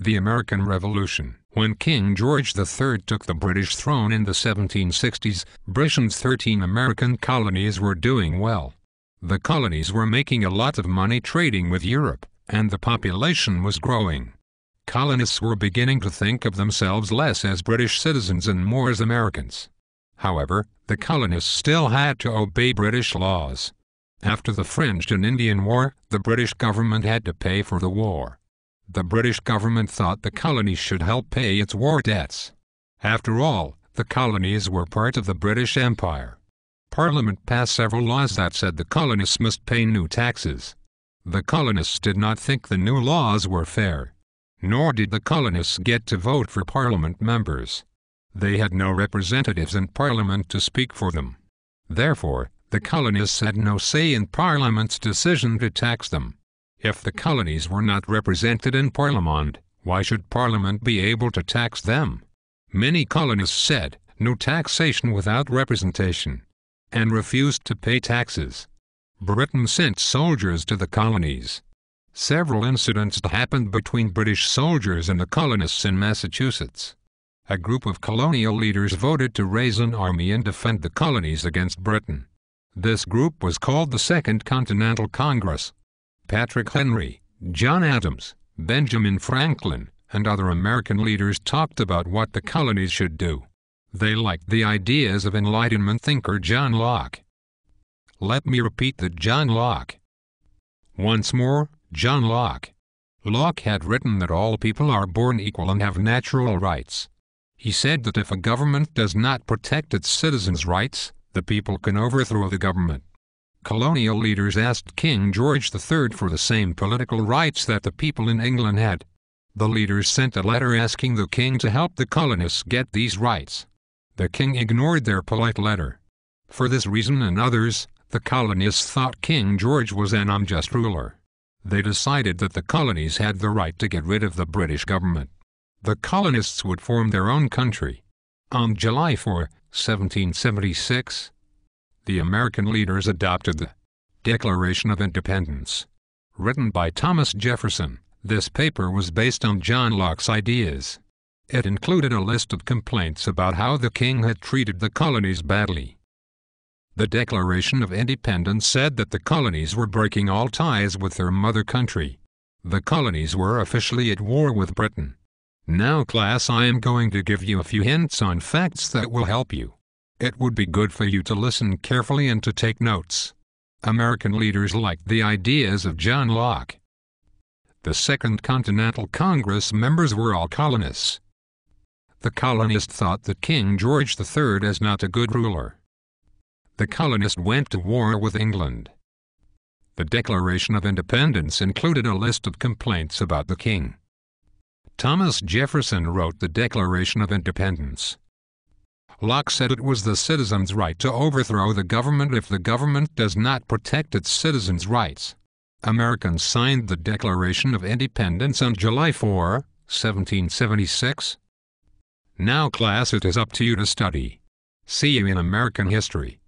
The American Revolution. When King George III took the British throne in the 1760s, Britain's 13 American colonies were doing well. The colonies were making a lot of money trading with Europe, and the population was growing. Colonists were beginning to think of themselves less as British citizens and more as Americans. However, the colonists still had to obey British laws. After the French and Indian War, the British government had to pay for the war. The British government thought the colonies should help pay its war debts. After all, the colonies were part of the British Empire. Parliament passed several laws that said the colonists must pay new taxes. The colonists did not think the new laws were fair. Nor did the colonists get to vote for Parliament members. They had no representatives in Parliament to speak for them. Therefore, the colonists had no say in Parliament's decision to tax them. If the colonies were not represented in Parliament, why should Parliament be able to tax them? Many colonists said, "No taxation without representation," and refused to pay taxes. Britain sent soldiers to the colonies. Several incidents happened between British soldiers and the colonists in Massachusetts. A group of colonial leaders voted to raise an army and defend the colonies against Britain. This group was called the Second Continental Congress. Patrick Henry, John Adams, Benjamin Franklin, and other American leaders talked about what the colonies should do. They liked the ideas of Enlightenment thinker John Locke. Let me repeat that John Locke. Once more, John Locke. Locke had written that all people are born equal and have natural rights. He said that if a government does not protect its citizens' rights, the people can overthrow the government. Colonial leaders asked King George III for the same political rights that the people in England had. The leaders sent a letter asking the king to help the colonists get these rights. The king ignored their polite letter. For this reason and others, the colonists thought King George was an unjust ruler. They decided that the colonies had the right to get rid of the British government. The colonists would form their own country. On July 4, 1776, the American leaders adopted the Declaration of Independence. Written by Thomas Jefferson, this paper was based on John Locke's ideas. It included a list of complaints about how the king had treated the colonies badly. The Declaration of Independence said that the colonies were breaking all ties with their mother country. The colonies were officially at war with Britain. Now, class, I am going to give you a few hints on facts that will help you. It would be good for you to listen carefully and to take notes. American leaders liked the ideas of John Locke. The Second Continental Congress members were all colonists. The colonists thought that King George III is not a good ruler. The colonists went to war with England. The Declaration of Independence included a list of complaints about the king. Thomas Jefferson wrote the Declaration of Independence. Locke said it was the citizens' right to overthrow the government if the government does not protect its citizens' rights. Americans signed the Declaration of Independence on July 4, 1776. Now, class, it is up to you to study. See you in American history.